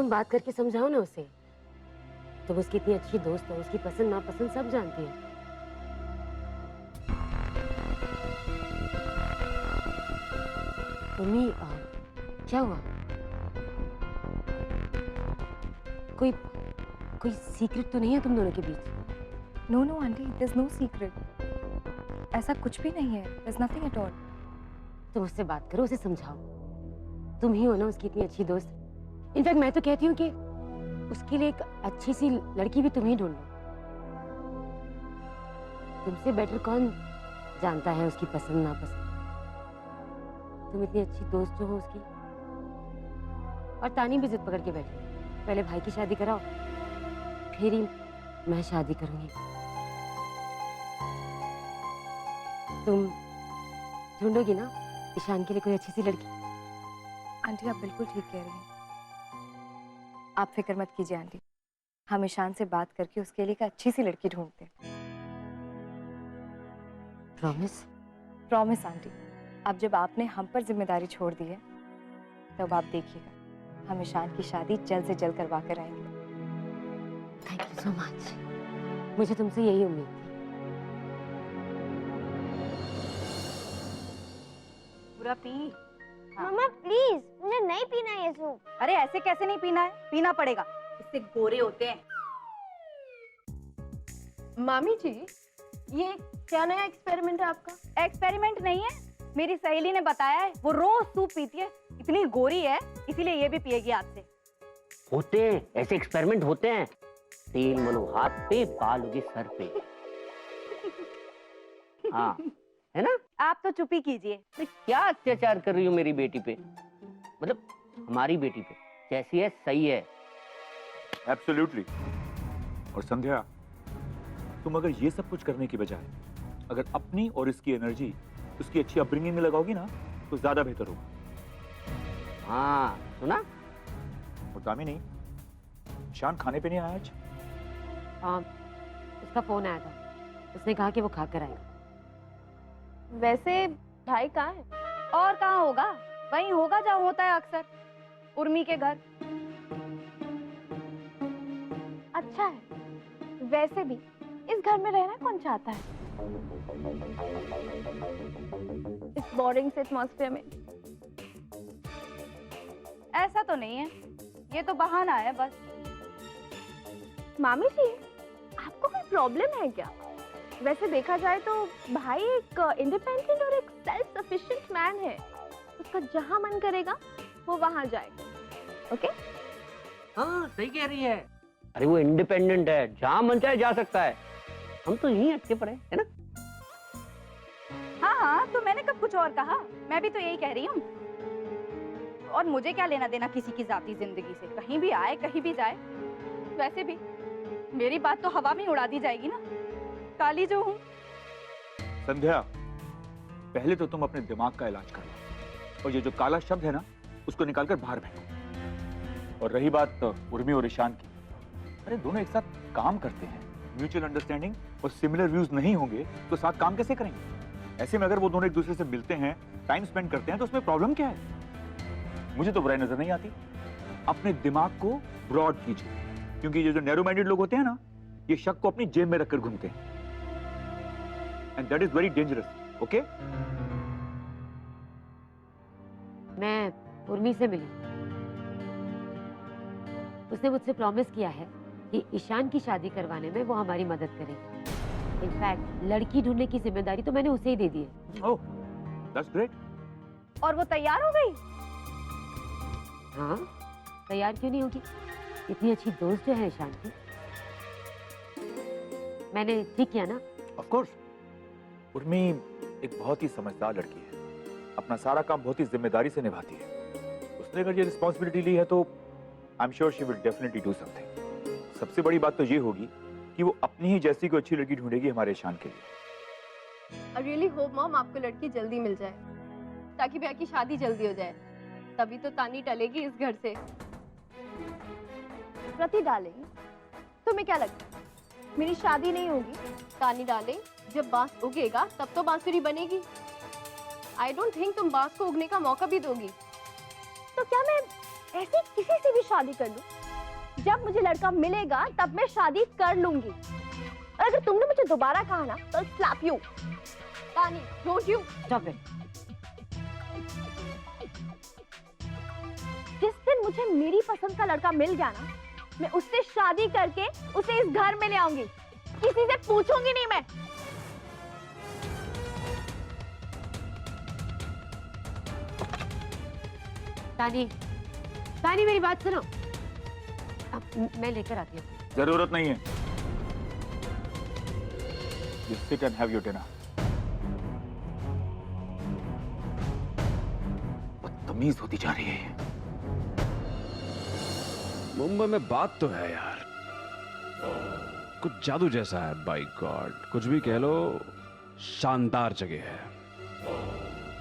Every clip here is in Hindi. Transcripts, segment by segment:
तुम बात करके समझाओ ना उसे। तुम उसकी इतनी अच्छी दोस्त हो, उसकी पसंद नापसंद सब जानती हो। उर्मी, क्या हुआ? कोई कोई सीक्रेट तो नहीं है तुम दोनों के बीच? No no aunty, there is no secret. ऐसा कुछ भी नहीं है, there is nothing at all. तुम उससे बात करो, उसे समझाओ। तुम ही हो ना उसकी इतनी अच्छी दोस्त। इनफैक्ट मैं तो कहती हूँ कि उसके लिए एक अच्छी सी लड़की भी तुम ही ढूंढ लो। तुमसे बेटर कौन जानता है उसकी पसंद नापसंद। तुम इतनी अच्छी दोस्त जो हो उसकी। और तानी भी जिद पकड़ के बैठी, पहले भाई की शादी कराओ, फिर ही मैं शादी करूंगी। तुम ढूंढोगी ना ईशान के लिए कोई अच्छी सी लड़की? आंटी आप बिल्कुल ठीक कह रही हैं। आप फिक्र मत कीजिए आंटी, हम ईशान से बात करके उसके लिए एक अच्छी सी लड़की ढूंढते हैं। प्रॉमिस? Promise aunty. अब जब आपने हम पर जिम्मेदारी छोड़ दी है तब आप देखिएगा, हम ईशान की शादी जल्द से जल्द करवा कर आएंगे। Thank you so much. मुझे तुमसे यही उम्मीद थी। पूरा पी। मम्मा प्लीज, मुझे नहीं पीना ये सूप। अरे ऐसे कैसे नहीं पीना है, पीना पड़ेगा, इससे गोरे होते हैं। मामी जी, ये क्या नया एक्सपेरिमेंट है आपका? एक्सपेरिमेंट नहीं है, मेरी सहेली ने बताया है, वो रोज सूप पीती है, इतनी गोरी है, इसीलिए ये भी पिएगी आज से। होते हैं ऐसे एक्सपेरिमेंट होते हैं। तेल मलो हाथ पे, बाल उगे सर पे। हाँ, है ना? आप तो चुप ही कीजिए। अरे क्या अत्याचार कर रही हो मेरी बेटी पे, मतलब हमारी बेटी पे। कैसी है? सही है। एब्सोल्युटली। और संध्या, तुम अगर ये सब कुछ करने की बजाय अगर अपनी और इसकी एनर्जी उसकी अच्छी अपब्रिंगिंग में लगाओगी ना तो ज्यादा बेहतर होगा। हाँ सुना? और दामिनी, ईशान खाने पे नहीं आया आज? उसका फोन आया था, उसने कहा कि वो खा कर आएगा। वैसे भाई कहाँ है? और कहाँ होगा, वहीं होगा जहाँ होता है अक्सर, उर्मी के घर। अच्छा है, वैसे भी इस घर में रहना कौन चाहता है, इस बोरिंग से एटमॉस्फेयर में। ऐसा तो नहीं है, ये तो बहाना है बस। मामी जी, आपको कोई प्रॉब्लम है क्या? वैसे देखा जाए तो भाई एक इंडिपेंडेंट और एक सेल्फ सफिशिएंट मैन है। उसका जहां मन करेगा वो वहां जाएगा। ओके? हाँ सही कह रही है। अरे वो इंडिपेंडेंट है, जहाँ मन चाहे जा सकता है। हम तो यहीं अटके पड़े है ना। हाँ हाँ, तो मैंने कब कुछ और कहा, मैं भी तो यही कह रही हूँ। और मुझे क्या लेना देना किसी की जाती जिंदगी से, कहीं भी आए कहीं भी जाए। वैसे भी मेरी बात तो हवा में उड़ा दी जाएगी ना, काली जो हूँ। संध्या, पहले तो तुम अपने दिमाग का इलाज कर लो और ये जो काला शब्द है ना उसको निकालकर बाहर फेंको। और रही बात उर्मी और ईशान की, अरे दोनों एक साथ काम करते हैं, म्यूचुअल अंडरस्टैंडिंग और सिमिलर व्यूज नहीं होंगे तो साथ काम कैसे करेंगे? ऐसे में अगर वो दोनों एक दूसरे से मिलते हैं, टाइम स्पेंड करते हैं तो उसमें प्रॉब्लम क्या है? मुझे तो बुराई नजर नहीं आती। अपने दिमाग को ब्रॉड कीजिए, क्योंकि ये जो नैरो माइंडेड लोग होते हैं ना, ये शक को अपनी जेब में रखकर घूमते हैं, and that is very dangerous. Okay? मैं उर्मी से मिली, उसने मुझसे प्रॉमिस किया है कि ईशान की शादी करवाने में वो हमारी मदद करेगी। इनफैक्ट लड़की ढूंढने की जिम्मेदारी तो मैंने उसे ही दे दी है। ओह, दैट्स ग्रेट। और वो तैयार हो गई? हाँ, तैयार क्यों नहीं होगी? इतनी अच्छी दोस्त जो है ईशान की। मैंने ठीक किया ना? Of course. उर्मी एक बहुत ही समझदार लड़की है, अपना सारा काम बहुत ही जिम्मेदारी से निभाती है। उसने अगर ये रिस्पॉन्सिबिलिटी ली है तो I am sure she will definitely do something. सबसे बड़ी बात तो ये होगी कि वो अपनी ही जैसी कोई अच्छी लड़की ढूंढेगी हमारे ईशान के लिए। आई रियली होप मॉम आपको लड़की जल्दी मिल जाए, ताकि भैया की शादी जल्दी हो जाए। तभी तो तानी टलेगी इस घर से। प्रति डार्लिंग, तुम्हें क्या लगता है मेरी शादी नहीं होगी? तानी डार्लिंग, जब बांस उगेगा तब तो बांसुरी बनेगी। आई डोंट थिंक तुम बांस को उगने का मौका भी दोगी। तो क्या मैं ऐसे किसी से भी शादी कर लूं। जब मुझे लड़का मिलेगा तब मैं शादी कर लूंगी। और अगर तुमने मुझे दोबारा कहा ना तो स्लैप यू। तानी, डोंट यू। Stop it. जिस दिन मुझे मेरी पसंद का लड़का मिल गया ना, मैं उससे शादी करके उसे इस घर में ले आऊंगी। किसी से पूछूंगी नहीं मैं। तानी, तानी मेरी बात सुनो। अब मैं लेकर आती हूँ। जरूरत नहीं है। You sit and have your dinner. बदतमीज होती जा रही है ये। मुंबई में बात तो है यार, कुछ जादू जैसा है। बाय गॉड, कुछ भी कह लो, शानदार जगह है।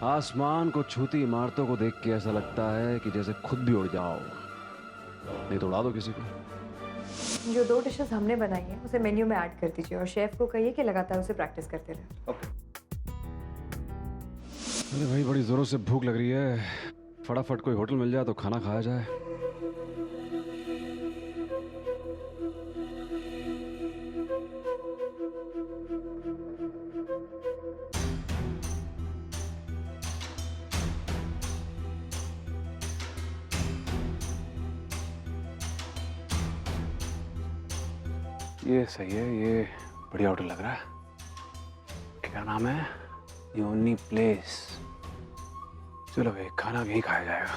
आसमान को छूती इमारतों को देख के ऐसा लगता है कि जैसे खुद भी उड़ जाओ, नहीं तो उड़ा दो किसी को। जो 2 डिशेस हमने बनाई हैं उसे मेन्यू में ऐड कर दीजिए और शेफ को कहिए कि लगातार उसे प्रैक्टिस करते रहे। अरे भाई, बड़ी जोरों से भूख लग रही है। फटाफट कोई होटल मिल जाए तो खाना खाया जाए। ये सही है, ये बढ़िया होटल लग रहा है। क्या नाम है? The only place। चलो भाई, खाना भी खाया जाएगा।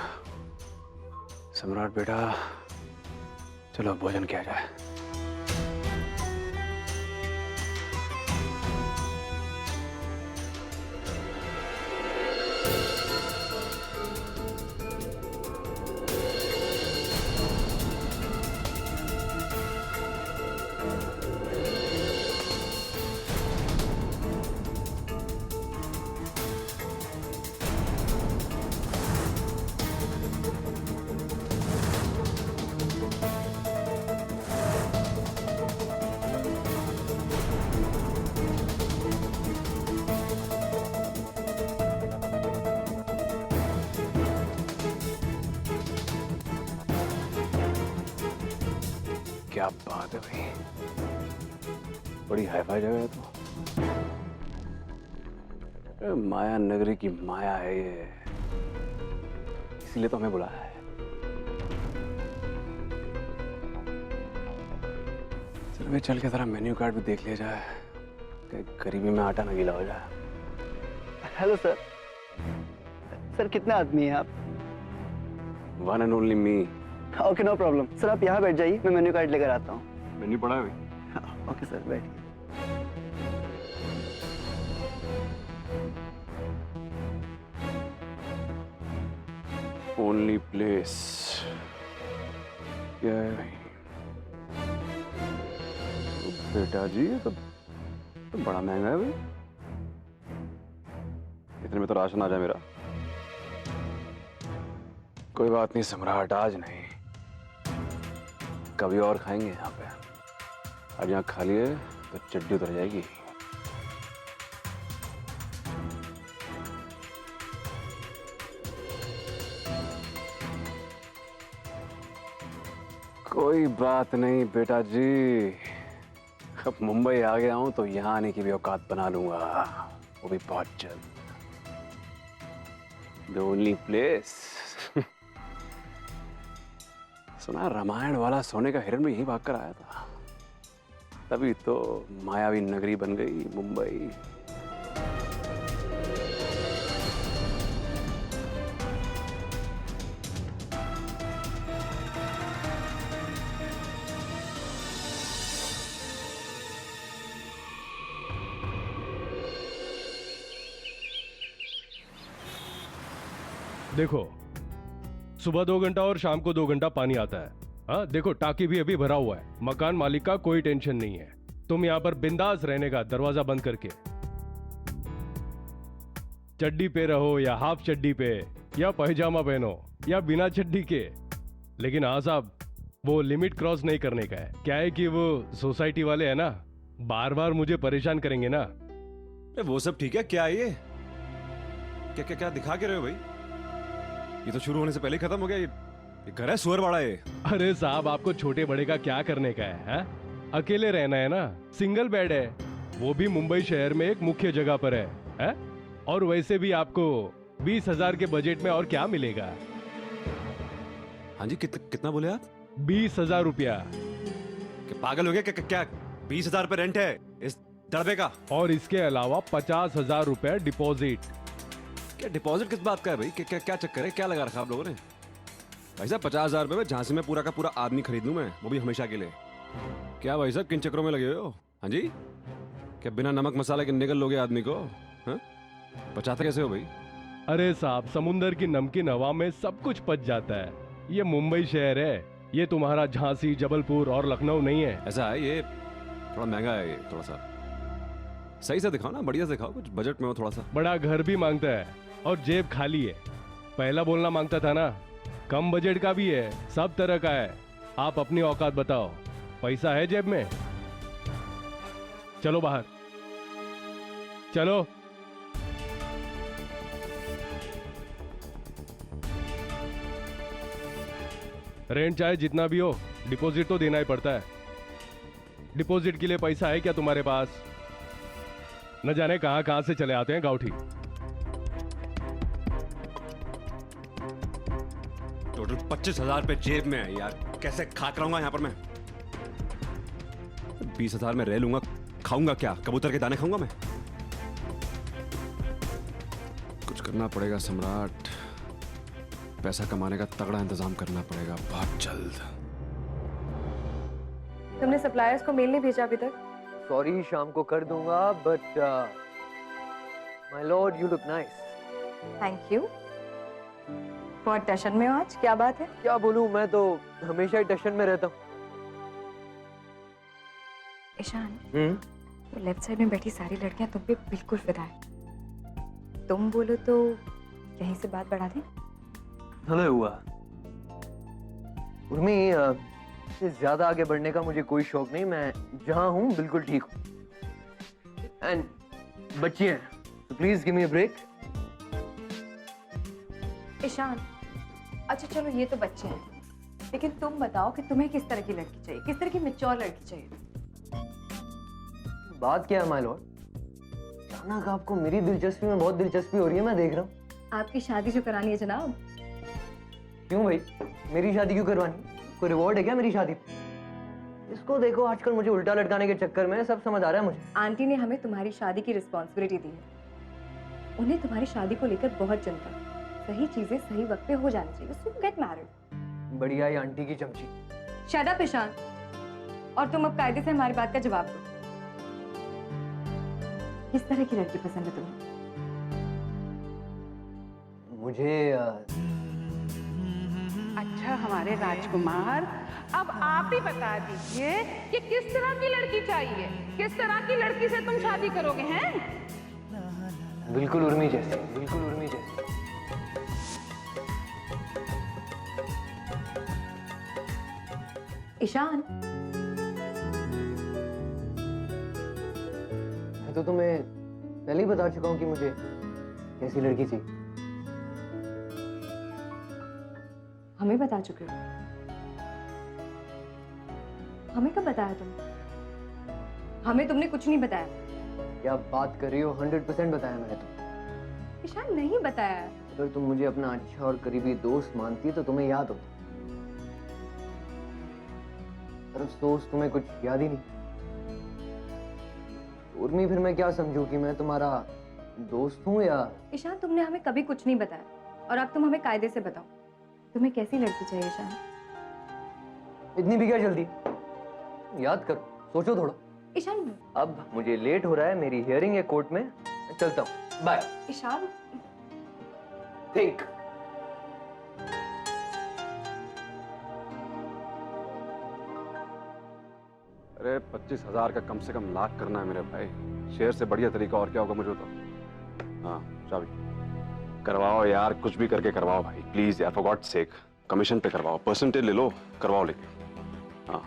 सम्राट बेटा, चलो भोजन किया जाए। क्या बात है भाई, बड़ी हाई-फाई जगह है तो। माया नगरी की माया है ये, इसलिए तो हमें बुलाया है। चल भाई, चल के जरा मेन्यू कार्ड भी देख लिया जाए, कहीं गरीबी में आटा न गीला हो जाए। Hello sir. सर कितने आदमी हैं आप? One and only me. Okay, no problem sir, आप यहाँ बैठ जाइए, मैं मेन्यू कार्ड लेकर आता हूँ। मेन्यू पड़ा है भाई? ओके सर, बैठिए। ओनली प्लेस क्या है भाई? बेटा जी, ये तो बड़ा महंगा है भाई। इतने में तो राशन आ जाए मेरा। कोई बात नहीं सम्राट, आज नहीं, कभी और खाएंगे यहाँ पे। आज यहाँ खा लिए तो चड्डी उतर जाएगी। कोई बात नहीं बेटा जी, अब मुंबई आ गया हूं तो यहाँ आने की भी औकात बना लूंगा, वो भी बहुत जल्द। The only place। सुना रामायण वाला सोने का हिरण भी यहीं भाग कर आया था, तभी तो मायावी नगरी बन गई मुंबई। देखो, सुबह 2 घंटा और शाम को 2 घंटा पानी आता है। हाँ देखो, टाकी भी अभी भरा हुआ है। मकान मालिक का कोई टेंशन नहीं है। तुम यहाँ पर बिंदास रहने का, दरवाजा बंद करके। चड्डी पे रहो या हाफ चड्डी पे, या पैजामा पहनो या बिना चड्डी के, लेकिन हाँ साहब, वो लिमिट क्रॉस नहीं करने का है। क्या है कि वो सोसाइटी वाले है ना, बार बार मुझे परेशान करेंगे ना। वो सब ठीक है, क्या है ये? क्या क्या क्या दिखा के रहे हो भाई? ये तो शुरू होने से पहले ही खत्म हो गया। ये ये घर है सुअरवाड़ा ये? अरे साहब, आपको छोटे बड़े का क्या करने का है? अकेले रहना है ना, सिंगल बेड है, वो भी मुंबई शहर में एक मुख्य जगह पर है? और वैसे भी आपको 20,000 के बजट में और क्या मिलेगा? हाँ जी, कितना बोले आप? 20,000 रुपया। कि पागल हो गया क्या? 20,000 पे रेंट है इस दड़बे का। और इसके अलावा 50,000 रुपया डिपॉजिट। क्या डिपॉजिट किस बात का है भाई? क्या चक्कर है? क्या लगा रखा आप लोगों ने? भाई साहब 50,000 रुपए में झांसी में पूरा का पूरा आदमी खरीद लूं मैं, वो भी हमेशा के लिए। क्या भाई साहब किन चक्करों में लगे हुए हो? हाँ जी, क्या बिना नमक मसाले के निकल लोगे आदमी को? हाँ, पचाते कैसे हो भाई? अरे साहब, समुंदर की नमकीन हवा में सब कुछ पच जाता है। ये मुंबई शहर है, ये तुम्हारा झांसी, जबलपुर और लखनऊ नहीं है। ऐसा है, ये थोड़ा महंगा है, ये थोड़ा सा सही से दिखाओ ना, बढ़िया से दिखाओ, कुछ बजट में हो थोड़ा सा। बड़ा घर भी मांगता है और जेब खाली है। पहला बोलना मांगता था ना, कम बजट का भी है, सब तरह का है। आप अपनी औकात बताओ, पैसा है जेब में? चलो बाहर, चलो। रेंट चाहे जितना भी हो, डिपॉजिट तो देना ही पड़ता है। डिपॉजिट के लिए पैसा है क्या तुम्हारे पास? न जाने कहां कहां से चले आते हैं गाउठी। टोटल 25,000 पे जेब में है यार, कैसे खा कराऊंगा यहाँ पर मैं? 20,000 में रह लूंगा, खाऊंगा क्या? कबूतर के दाने खाऊंगा मैं? कुछ करना पड़ेगा सम्राट, पैसा कमाने का तगड़ा इंतजाम करना पड़ेगा बहुत जल्द। तुमने सप्लायर्स को मेल नहीं भेजा अभी तक? सॉरी, शाम को कर दूंगा, but my Lord you look nice. Thank you. बहुत टशन में हो आज, क्या बात है? क्या बोलूं, मैं तो हमेशा ही टशन में रहता हूँ। ईशान, वो लेफ्ट साइड में बैठी सारी लड़कियां तुम पे बिल्कुल फिदा है। तुम बोलो तो यहीं से बात बढ़ा दें? भले हुआ। उर्मी, इससे ज्यादा आगे बढ़ने का मुझे कोई शौक नहीं, मैं जहां हूं बिल्कुल ठीक हूं। एंड बच्ची हैं, तो please give me a break. Ishaan, अच्छा चलो ये तो बच्चे हैं, लेकिन तुम बताओ कि तुम्हें किस तरह की लड़की चाहिए, किस तरह की मैच्योर लड़की चाहिए? बात क्या है माय लॉर्ड? अचानक आपको मेरी दिलचस्पी में बहुत दिलचस्पी हो रही है, मैं देख रहा हूँ। आपकी शादी जो करानी है जनाब। क्यों भाई, मेरी शादी क्यों करवानी? कोई रिवॉर्ड है क्या मेरी शादी? इसको देखो, आजकल मुझे उल्टा लटकाने के चक्कर में सब समझ आ रहा है मुझे। आंटी ने हमें तुम्हारी शादी की रिस्पॉन्सिबिलिटी दी है। उन्हें तुम्हारी शादी को लेकर बहुत चिंता है। सही चीजें सही वक्त पे हो जानी चाहिए। So get married। बढ़िया ही आंटी की चमची। Shut up ईशान, और तुम अब कायदे से हमारी बात का जवाब दो। किस तरह की लड़की पसंद है तुम्हें? मुझे अच्छा हमारे राजकुमार, अब आप ही बता दीजिए कि किस तरह की लड़की चाहिए, किस तरह की लड़की से तुम शादी करोगे? हैं? बिल्कुल उर्मी जैसी, बिल्कुल उर्मी जैसी। ईशान, मैं तो तुम्हें पहले ही बता चुका हूँ कि मुझे कैसी लड़की चाहिए। हमें बता चुके हो? हमें कब बताया तुमने? हमें तुमने कुछ नहीं बताया। क्या बात कर रही हो? 100% बताया मैंने तुमको। ईशान, नहीं बताया। अगर तुम मुझे अपना अच्छा और करीबी दोस्त मानती तो तुम्हें याद होता, पर अफसोस तुम्हें कुछ याद ही नहीं। उर्मी, फिर मैं क्या समझूं कि मैं तुम्हारा दोस्त हूँ या? ईशान, तुमने हमें कभी कुछ नहीं बताया, और अब तुम हमें कायदे से बताओ, तुम्हें कैसी लड़की चाहिए? ईशान, इतनी भी क्या जल्दी? याद करो, सोचो थोड़ा। ईशान, अब मुझे लेट हो रहा है, मेरी हियरिंग है कोर्ट में, मैं चलता हूँ, बाय। ईशान, थिंक। अरे 25,000 का कम से कम लाख करना है मेरे भाई। शेयर से बढ़िया तरीका और क्या होगा मुझे तो। हाँ चाबी करवाओ यार, कुछ भी करके करवाओ भाई प्लीज यार, फॉर गॉड सेक। कमीशन पे करवाओ, परसेंटेज ले लो, करवाओ लेके। हाँ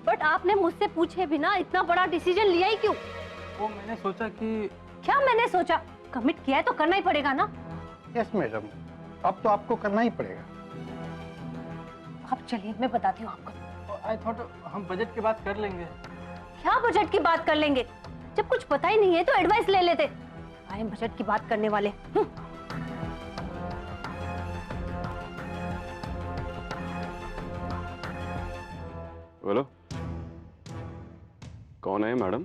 बट आपने मुझसे पूछे बिना इतना बड़ा डिसीजन लिया ही क्यों? वो मैंने सोचा कि क्या मैंने सोचा? कमिट किया है तो करना ही पड़ेगा ना। यस मैडम, अब तो आपको करना ही पड़ेगा। आप चलिए, मैं बताती हूँ आपको। आई थॉट हम बजट की बात कर लेंगे। क्या बजट की बात कर लेंगे? जब कुछ पता ही नहीं है तो एडवाइस ले लेते। आए बजट की बात करने वाले। बोलो, कौन है मैडम?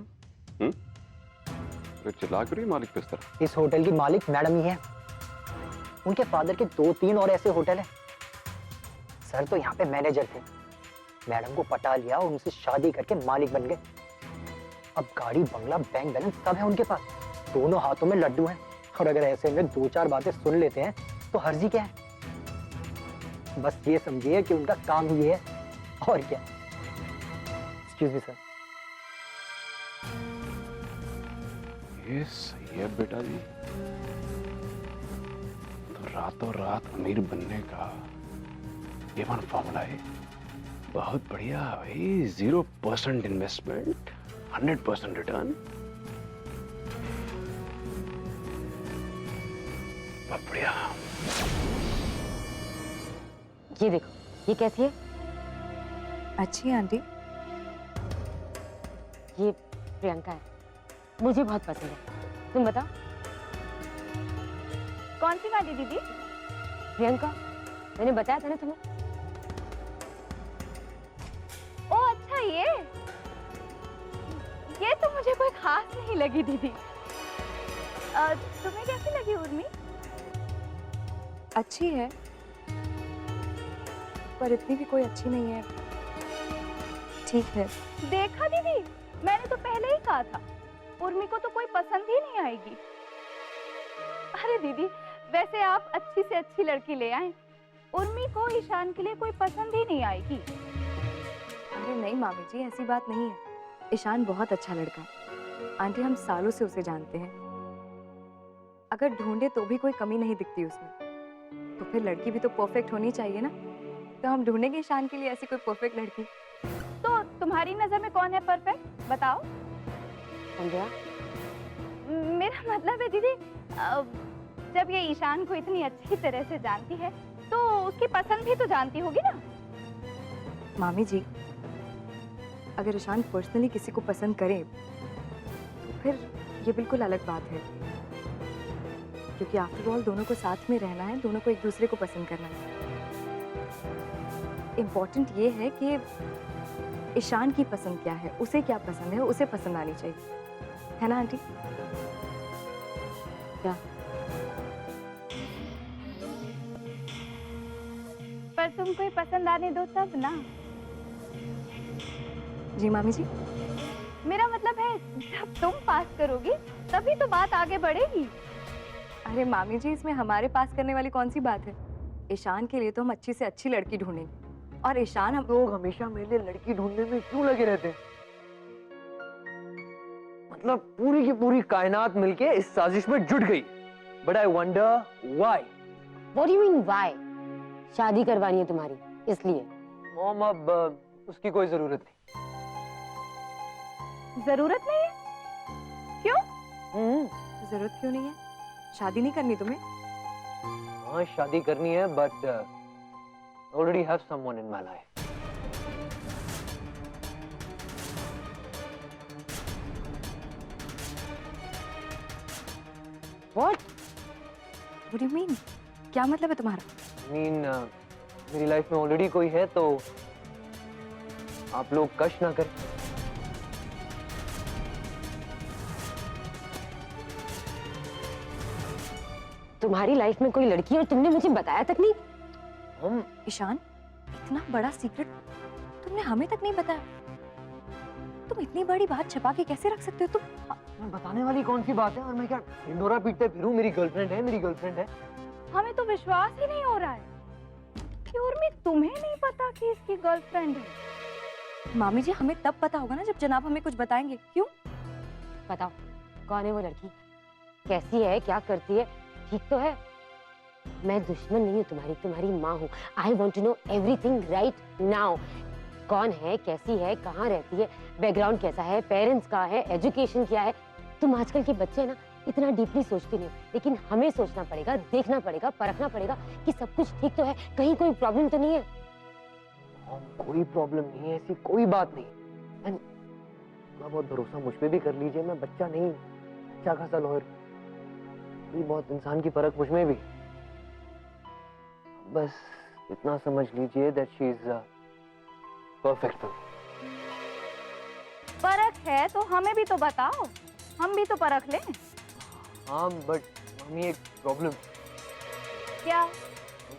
अरे चिल्ला क्यों रही है मालिक पे इस तरह? इस होटल की मालिक मैडम ही है। उनके फादर के 2-3 और ऐसे होटल हैं। सर तो यहाँ पे मैनेजर थे, मैडम को पटा लिया और उनसे शादी करके मालिक बन गए। अब गाड़ी, बंगला, बैंक बैलेंस सब है उनके पास। दोनों हाथों में लड्डू हैं। और अगर ऐसे में 2-4 बातें सुन लेते हैं तो हर्जी क्या है? बस ये समझिए कि उनका काम ही ये है, और क्या। Excuse me sir. ये सही है बेटा जी, तो रातों रात अमीर बनने का A1 फॉर्मूला है। बहुत बढ़िया भाई, 0% इन्वेस्टमेंट, 100% रिटर्न। बहुत बढ़िया। ये देखो, ये कैसी है? अच्छी है आंटी। ये प्रियंका है, मुझे बहुत पसंद है। तुम बताओ। कौन सी वाली दीदी? प्रियंका, मैंने बताया था ना तुम्हें। ओ अच्छा, ये तो मुझे कोई खास नहीं लगी दीदी। तुम्हें कैसी लगी उर्मी? अच्छी है, पर इतनी भी कोई अच्छी नहीं है। ठीक है। देखा दीदी, मैंने तो पहले ही कहा था, उर्मी को तो कोई पसंद ही नहीं आएगी। अरे दीदी, वैसे आप अच्छी से अच्छी लड़की ले आए, उर्मी को ईशान के लिए कोई पसंद ही नहीं आएगी। अरे नहीं मामी जी, ऐसी बात नहीं है। ईशान बहुत अच्छा लड़का है आंटी, हम सालों से उसे जानते हैं। अगर ढूंढे तो भी कोई कमी नहीं दिखती उसमें, तो फिर लड़की भी तो परफेक्ट होनी चाहिए ना। तो हम ढूंढेंगे ईशान के लिए ऐसी कोई परफेक्ट लड़की। तो तुम्हारी नजर में कौन है परफेक्ट, बताओ। संध्या, मेरा मतलब है दीदी, जब ये ईशान को इतनी अच्छी तरह से जानती है तो उसकी पसंद भी तो जानती होगी ना। मामी जी, अगर ईशान पर्सनली किसी को पसंद करे तो फिर ये बिल्कुल अलग बात है, क्योंकि आफ्टर ऑल दोनों को साथ में रहना है, दोनों को एक दूसरे को पसंद करना है। इम्पोर्टेंट ये है कि ईशान की पसंद क्या है, उसे क्या पसंद है, उसे पसंद आनी चाहिए, है ना आंटी? क्या? पर तुम कोई पसंद आने दो तब ना। जी मामी जी। मेरा मतलब है, जब तुम पास करोगी तभी तो बात आगे बढ़ेगी। अरे मामी जी, इसमें हमारे पास करने वाली कौन सी बात है? ईशान के लिए तो हम अच्छी से अच्छी लड़की ढूंढेंगे, और ईशान हम लोग हमेशा मेरे लिए लड़की ढूंढने में क्यों लगे रहते हैं? मतलब पूरी की पूरी कायनात मिलके इस साजिश में जुट गई। But I wonder why. What do you mean why? शादी करवानी है तुम्हारी, इसलिए। मॉम, अब उसकी कोई जरूरत नहीं। जरूरत नहीं है? क्यों? जरूरत क्यों नहीं है? शादी नहीं करनी तुम्हें? हाँ, शादी करनी है, but already have someone in my life. What? What do you mean? क्या मतलब है तुम्हारा? मेरी लाइफ में ऑलरेडी कोई है, तो आप लोग कष्ट ना करें। तुम्हारी लाइफ में कोई लड़की है और तुमने मुझे बताया तक नहीं? हम ईशान, इतना बड़ा सीक्रेट तुमने हमें तक नहीं बताया। तुम इतनी बड़ी बात छुपा के कैसे रख सकते हो तुम? मैं बताने वाली कौन सी बात है? और मैं क्या ढिंडोरा पीटते फिरूं? मेरी गर्लफ्रेंड है, मेरी गर्लफ्रेंड है। हमें तो विश्वास ही नहीं हो रहा है कि उर्मी तुम्हें नहीं पता कि इसकी गर्लफ्रेंड है। मामी जी, हमें तब पता होगा ना जब जनाब हमें कुछ बताएंगे। क्यों? बताओ, कौन है वो लड़की? कैसी है? क्या करती है? ठीक तो है? मैं दुश्मन नहीं हूँ तुम्हारी, तुम्हारी माँ हूँ। I want to know everything right now. कौन है, कैसी है, कहाँ रहती है, बैकग्राउंड कैसा है, पेरेंट्स कहाँ है, एजुकेशन क्या है। तुम आजकल के बच्चे ना इतना डीपली सोचते नहीं हो, लेकिन हमें सोचना पड़ेगा, देखना पड़ेगा, परखना पड़ेगा कि सब कुछ ठीक तो है, कहीं कोई प्रॉब्लम तो नहीं है। मॉम कोई प्रॉब्लम नहीं है, ऐसी कोई बात नहीं। एंड थोड़ा बहुत भरोसा मुझ पे भी कर लीजिए, मैं बच्चा नहीं, अच्छा खासा लॉयर, थोड़ी बहुत इंसान की परख मुझ में भी। बस इतना समझ लीजिए that she is perfect for me. परख है तो हमें भी तो बताओ, हम भी तो परख लें। हाँ बट मम्मी एक प्रॉब्लम। क्या?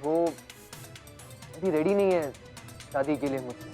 वो अभी रेडी नहीं है शादी के लिए मुझसे।